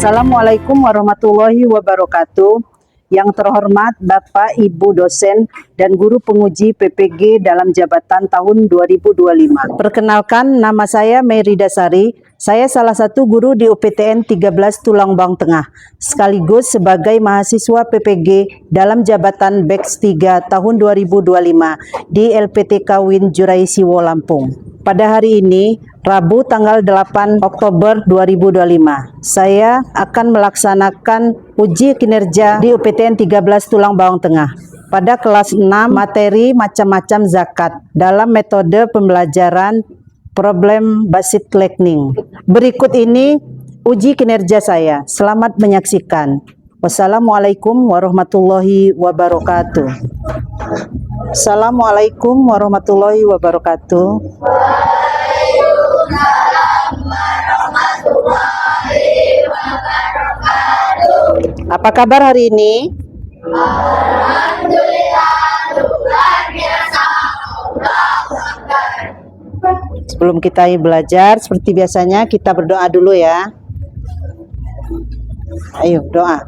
Assalamualaikum warahmatullahi wabarakatuh. Yang terhormat Bapak, Ibu dosen dan guru penguji PPG dalam jabatan tahun 2025. Perkenalkan, nama saya Merida Sari. Saya salah satu guru di UPTN 13 Tulangbang Tengah, sekaligus sebagai mahasiswa PPG dalam jabatan BEX 3 tahun 2025 di LPTK Win Juraisiwo Lampung. Pada hari ini, Rabu tanggal 8 Oktober 2025, saya akan melaksanakan uji kinerja di UPTN 13 Tulangbang Tengah pada kelas 6 materi macam-macam zakat dalam metode pembelajaran problem based learning. Berikut ini uji kinerja saya. Selamat menyaksikan. Wassalamualaikum warahmatullahi wabarakatuh. Assalamualaikum warahmatullahi wabarakatuh. Waalaikumsalam warahmatullahi wabarakatuh. Apa kabar hari ini? Alhamdulillah, luar biasa. Allahu Akbar. Sebelum kita belajar, seperti biasanya kita berdoa dulu ya. Ayo doa.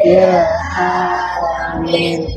Ya, amin.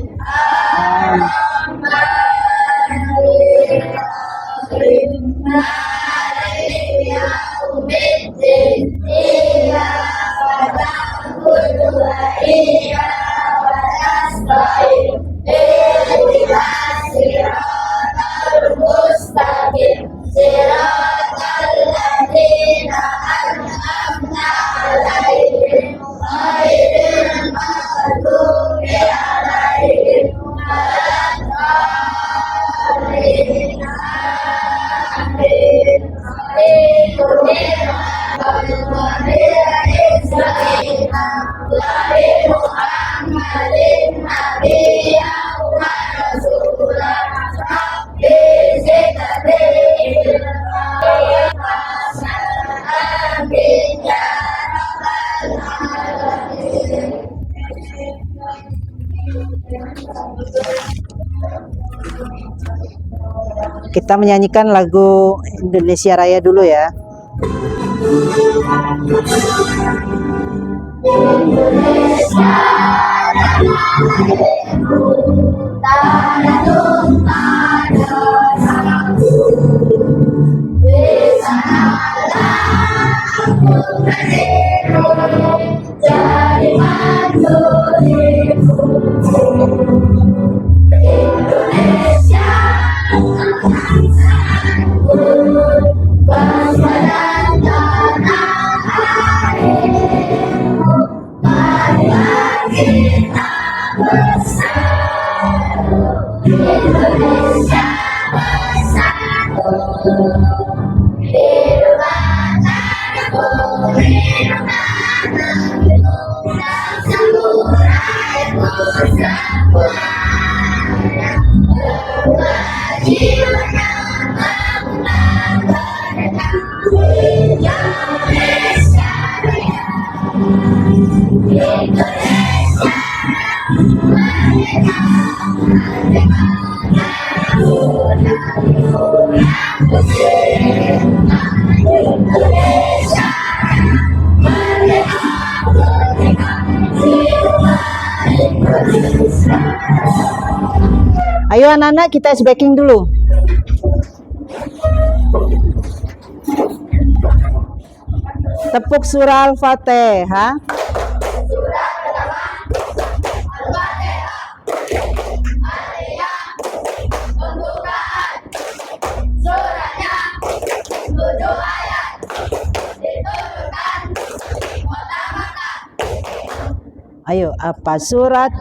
Kita menyanyikan lagu Indonesia Raya dulu ya. Indonesia tanah tumpah darahku, di sanalah aku berdiri jadi mandiriku. Indonesia bangsaku, bangsa dan tanah airku, marilah kita bersatu. Indonesia bersatu, hiduplah tanahku, hiduplah negeriku, bangsa murahku semua. Ayo anak-anak, kita ice breaking dulu. Tepuk surah Al-Fatihah. Ayo, apa surat?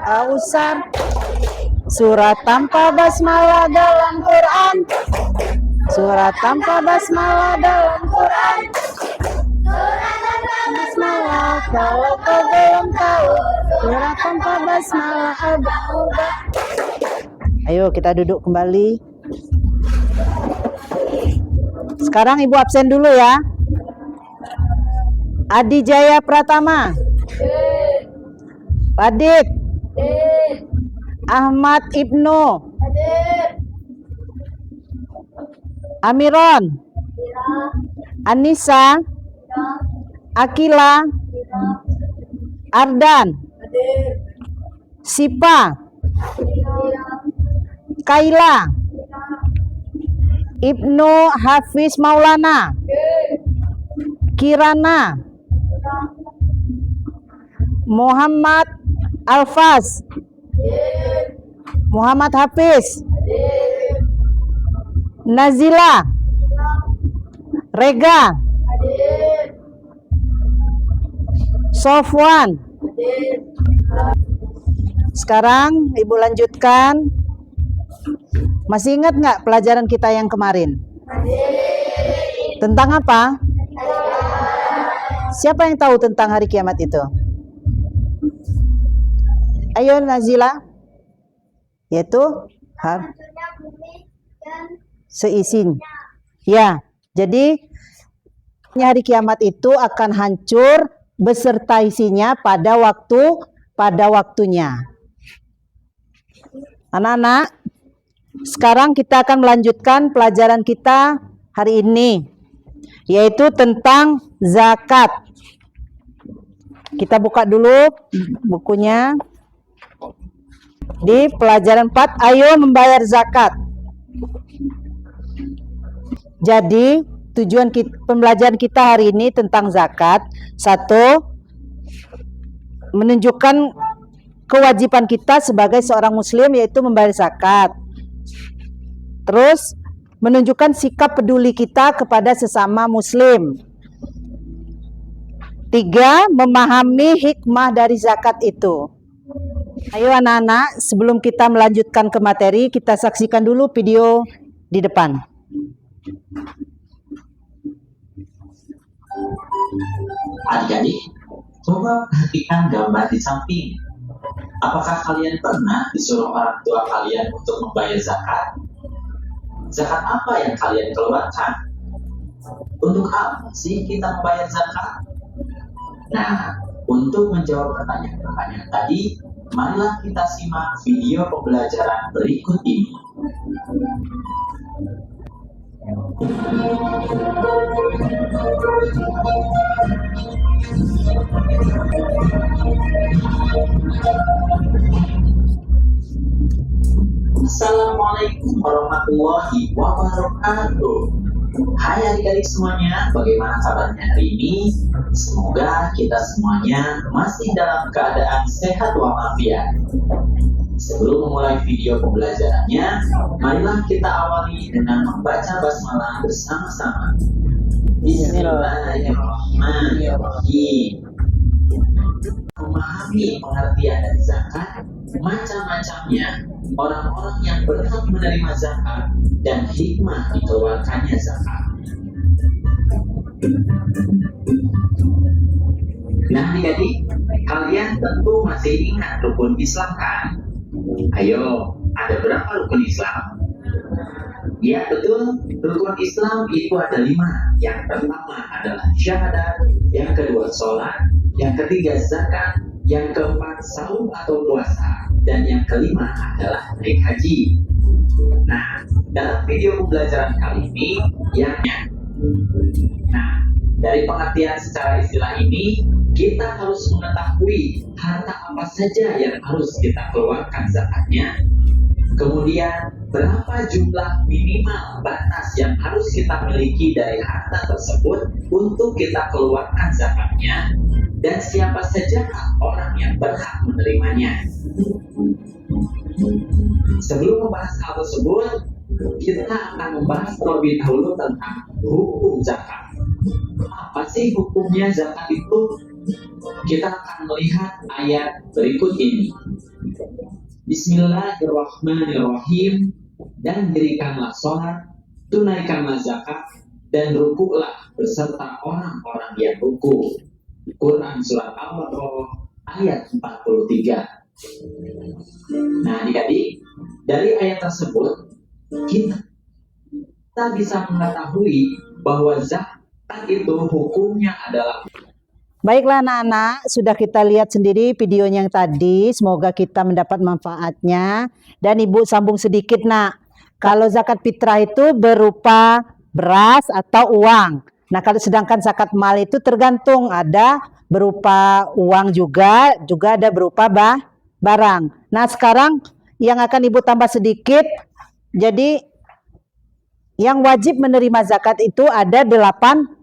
Kausar. Surat tanpa basmalah dalam Quran. Surat tanpa basmalah dalam Quran. Surat tanpa Basmalah kalau kau belum tahu. Surat tanpa basmalah ubah-ubah. Ayo kita duduk kembali. Sekarang Ibu absen dulu ya. Adi Jaya Pratama. Radit. Ahmad Ibnu. Amiron. Anissa. Akila. Ardan. Sipa. Kaila. Ibnu Hafiz Maulana. Kirana. Muhammad Alfaz. Muhammad Hafiz. Nazila. Rega. Sofwan. Sekarang Ibu lanjutkan. Masih ingat nggak pelajaran kita yang kemarin? Tentang apa? Siapa yang tahu tentang hari kiamat itu? Ayo Nazila. Yaitu seisin. Ya, jadi hari kiamat itu akan hancur beserta isinya pada waktunya. Anak-anak, sekarang kita akan melanjutkan pelajaran kita hari ini, yaitu tentang zakat. Kita buka dulu bukunya. Di pelajaran 4, ayo membayar zakat. Jadi, tujuan pembelajaran kita hari ini tentang zakat. 1, menunjukkan kewajiban kita sebagai seorang muslim, yaitu membayar zakat. Terus, menunjukkan sikap peduli kita kepada sesama muslim. 3, memahami hikmah dari zakat itu. Ayo anak-anak, sebelum kita melanjutkan ke materi, kita saksikan dulu video di depan. Adik-adik, coba perhatikan gambar di samping. Apakah kalian pernah disuruh orang tua kalian untuk membayar zakat? Zakat apa yang kalian keluarkan? Untuk apa sih kita membayar zakat? Nah, untuk menjawab pertanyaan-pertanyaan tadi, marilah kita simak video pembelajaran berikut ini. Assalamualaikum warahmatullahi wabarakatuh. Hai adik-adik semuanya, bagaimana kabarnya hari ini? Semoga kita semuanya masih dalam keadaan sehat walafiat. Sebelum memulai video pembelajarannya, marilah kita awali dengan membaca basmalah bersama-sama. Bismillahirrahmanirrahim. Memahami pengertian dari zakat, macam-macamnya, orang-orang yang berhak menerima zakat, dan hikmah dikeluarkannya zakat. Nah adik-adik, kalian tentu masih ingat rukun Islam kan? Ayo, ada berapa rukun Islam? Ya betul, rukun Islam itu ada 5. Yang pertama adalah syahadat, yang kedua sholat, yang ketiga zakat, yang keempat saum atau puasa, dan yang kelima adalah naik haji. Nah, dalam video pembelajaran kali ini, dari pengertian secara istilah ini, kita harus mengetahui harta apa saja yang harus kita keluarkan zakatnya. Kemudian, berapa jumlah minimal batas yang harus kita miliki dari harta tersebut untuk kita keluarkan zakatnya, dan siapa saja orang yang berhak menerimanya. Sebelum membahas hal tersebut, kita akan membahas terlebih dahulu tentang hukum zakat. Apa sih hukumnya zakat itu? Kita akan melihat ayat berikut ini. Bismillahirrahmanirrahim, dan dirikanlah sholat, tunaikanlah zakat, dan rukuklah beserta orang-orang yang ruku. Quran Surat Al-Baqarah ayat 43. Nah adik-adik, dari ayat tersebut kita bisa mengetahui bahwa zakat itu hukumnya adalah. Baiklah anak-anak, sudah kita lihat sendiri videonya yang tadi. Semoga kita mendapat manfaatnya. Dan Ibu sambung sedikit nak. Kalau zakat fitrah itu berupa beras atau uang. Nah kalau sedangkan zakat mal itu tergantung. Ada berupa uang juga ada berupa barang. Nah sekarang yang akan Ibu tambah sedikit. Jadi yang wajib menerima zakat itu ada 8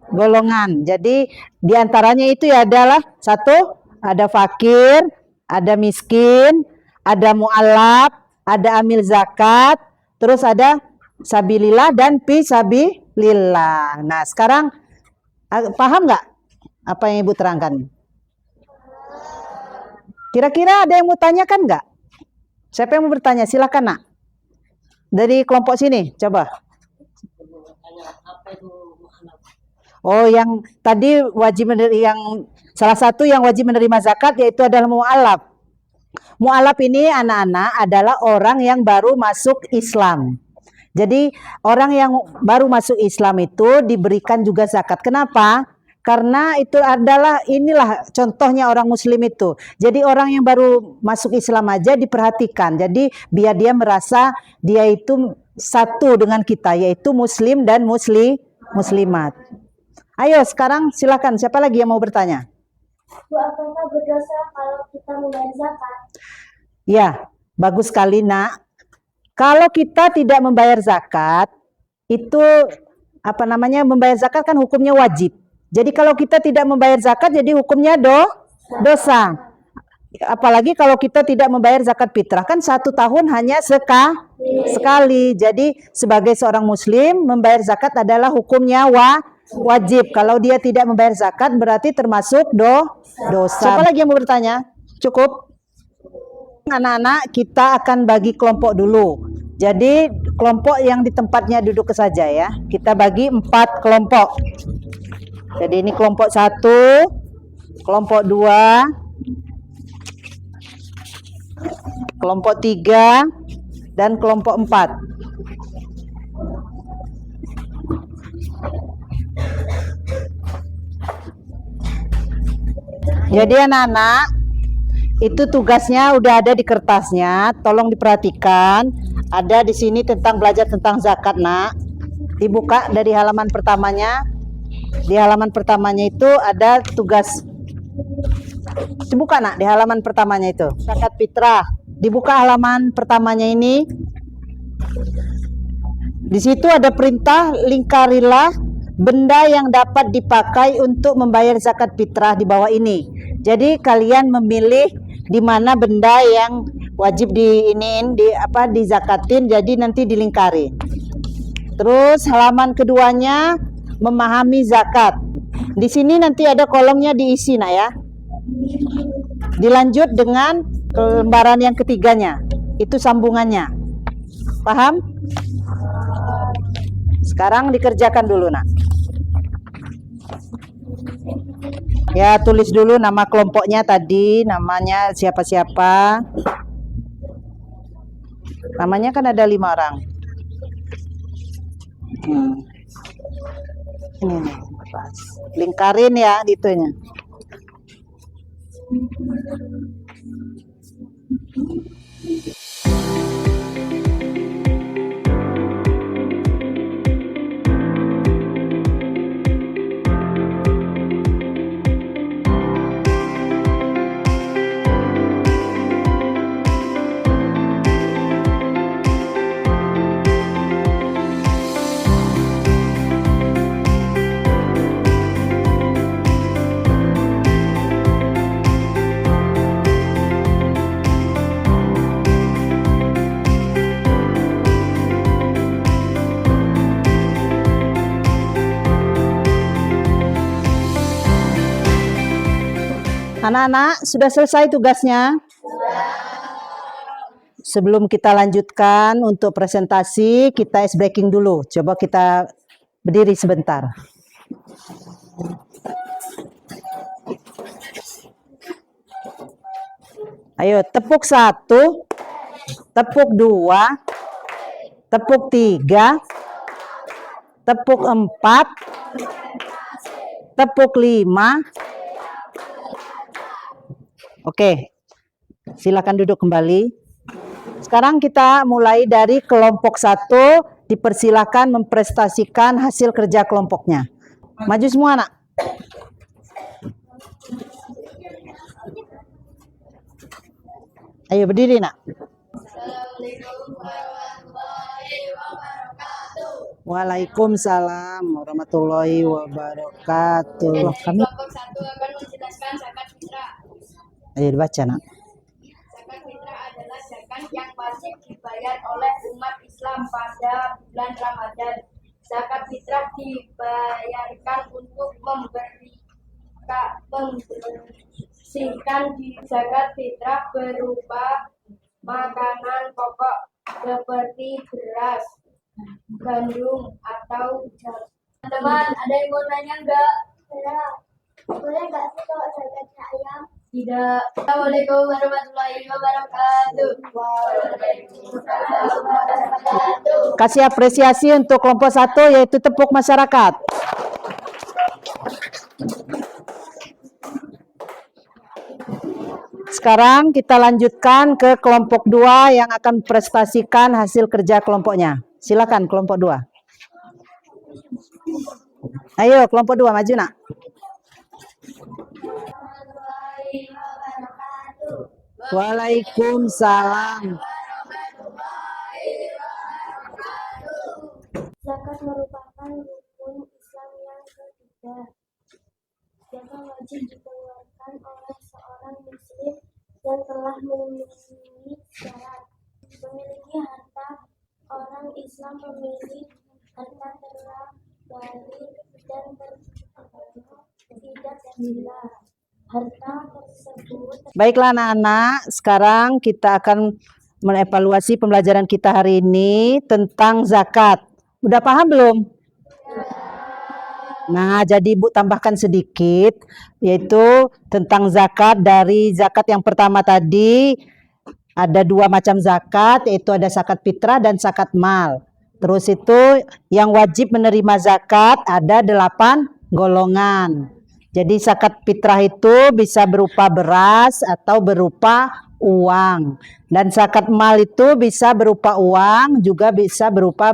golongan. Jadi diantaranya itu ya adalah 1, ada fakir, ada miskin, ada mu'alaf, ada amil zakat, terus ada sabilillah dan fisabilillah. Nah sekarang paham nggak apa yang Ibu terangkan? Kira-kira ada yang mau tanyakan nggak? Siapa yang mau bertanya? Silakan nak. Dari kelompok sini, coba. Oh, yang tadi wajib salah satu yang wajib menerima zakat yaitu adalah mu'alaf. Mu'alaf ini anak-anak adalah orang yang baru masuk Islam. Jadi orang yang baru masuk Islam itu diberikan juga zakat. Kenapa? Karena itu adalah inilah contohnya orang muslim itu. Jadi orang yang baru masuk Islam aja diperhatikan. Jadi biar dia merasa dia itu satu dengan kita, yaitu muslim dan muslimat. Ayo sekarang silakan, siapa lagi yang mau bertanya? Bu, apakah berdosa kalau kita membayar zakat? Ya, bagus sekali nak. Kalau kita tidak membayar zakat, itu membayar zakat kan hukumnya wajib. Jadi kalau kita tidak membayar zakat, jadi hukumnya dosa. Apalagi kalau kita tidak membayar zakat fitrah, kan 1 tahun hanya sekali. Jadi sebagai seorang muslim, membayar zakat adalah hukumnya wajib. Kalau dia tidak membayar zakat berarti termasuk dosa. Siapa lagi yang mau bertanya? Cukup? Anak-anak, kita akan bagi kelompok dulu. Jadi kelompok yang di tempatnya duduk saja ya. Kita bagi 4 kelompok. Jadi ini kelompok 1, kelompok 2, kelompok 3, dan kelompok 4. Jadi anak-anak, itu tugasnya udah ada di kertasnya, tolong diperhatikan. Ada di sini tentang belajar tentang zakat nak. Dibuka dari halaman pertamanya. Di halaman pertamanya itu ada tugas. Dibuka nak, di halaman pertamanya itu. Zakat fitrah. Dibuka halaman pertamanya ini. Di situ ada perintah lingkarilah benda yang dapat dipakai untuk membayar zakat fitrah di bawah ini. Jadi kalian memilih di mana benda yang wajib dizakatin, jadi nanti dilingkari. Terus halaman keduanya memahami zakat. Di sini nanti ada kolomnya diisi nak ya. Dilanjut dengan lembaran yang ketiganya. Itu sambungannya. Paham? Sekarang dikerjakan dulu nak. Ya, tulis dulu nama kelompoknya tadi, namanya siapa-siapa. Namanya kan ada 5 orang. Lingkarin ya ditunya. Anak-anak, sudah selesai tugasnya? sebelum kita lanjutkan untuk presentasi, kita ice breaking dulu. Coba kita berdiri sebentar. Ayo, tepuk 1, tepuk 2, tepuk 3, tepuk 4, tepuk 5. Oke, silakan duduk kembali. Sekarang kita mulai dari kelompok 1, dipersilakan mempresentasikan hasil kerja kelompoknya. Maju semua, Nak. Ayo berdiri, Nak. Waalaikumsalam warahmatullahi wabarakatuh. Kami Kelompok 1 akan menjelaskan zakat fitrah. ayo dibaca, Nak. Zakat fitrah adalah zakat yang wajib dibayar oleh umat Islam pada bulan Ramadan. Zakat fitrah dibayarkan untuk membersihkan di zakat fitrah berupa makanan pokok seperti beras, gandum, atau jagung. Teman, ada yang mau nanya nggak? Boleh nggak sih kalau zakatnya ayam? Tidak. Assalamualaikum warahmatullahi wabarakatuh. Waalaikumsalam warahmatullahi wabarakatuh. Kasih apresiasi untuk kelompok 1 yaitu tepuk masyarakat. Sekarang kita lanjutkan ke kelompok 2 yang akan prestasikan hasil kerja kelompoknya. Silakan kelompok 2. Ayo kelompok 2 maju, Nak. Waalaikumsalam. Zakat merupakan rukun Islam yang ketiga. Zakat wajib dikeluarkan oleh seorang muslim yang telah memenuhi syarat. Memiliki harta, orang Islam memilih harta terang dari dan tidak gila. Harta tersebut Baiklah anak-anak, sekarang kita akan mengevaluasi pembelajaran kita hari ini tentang zakat. Udah paham belum? Nah, jadi Ibu tambahkan sedikit, yaitu tentang zakat. Dari zakat yang pertama tadi, ada 2 macam zakat, yaitu ada zakat fitrah dan zakat mal. Terus itu yang wajib menerima zakat ada 8 golongan. Jadi zakat fitrah itu bisa berupa beras atau berupa uang. Dan zakat mal itu bisa berupa uang, juga bisa berupa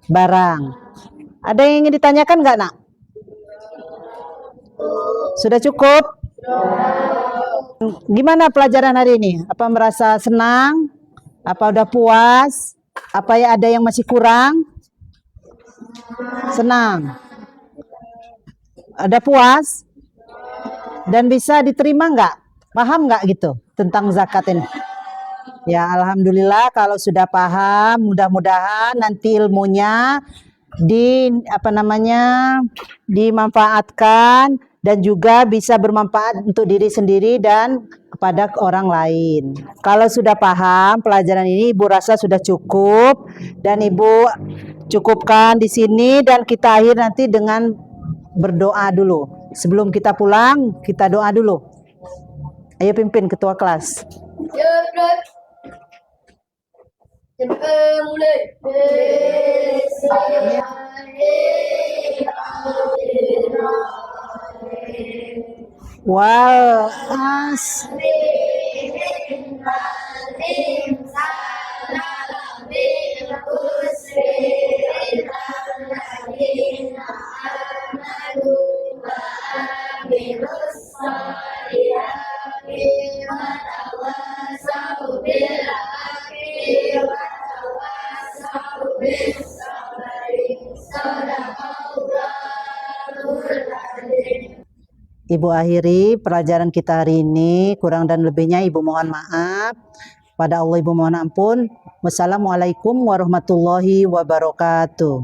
barang. Ada yang ingin ditanyakan nggak, Nak? Sudah cukup? Gimana pelajaran hari ini? Apa merasa senang? Apa udah puas? Apa ya ada yang masih kurang? Senang. Ada puas? Dan bisa diterima nggak? Paham nggak gitu tentang zakat ini? Ya, alhamdulillah kalau sudah paham, mudah-mudahan nanti ilmunya dimanfaatkan dan juga bisa bermanfaat untuk diri sendiri dan kepada orang lain. Kalau sudah paham pelajaran ini, Ibu rasa sudah cukup dan Ibu cukupkan di sini dan kita akhir nanti dengan berdoa dulu. Sebelum kita pulang, kita doa dulu. Ayo pimpin ketua kelas. mulai. Wal as Ibu akhiri pelajaran kita hari ini. Kurang dan lebihnya Ibu mohon maaf. Pada Allah Ibu mohon ampun. Wassalamualaikum warahmatullahi wabarakatuh.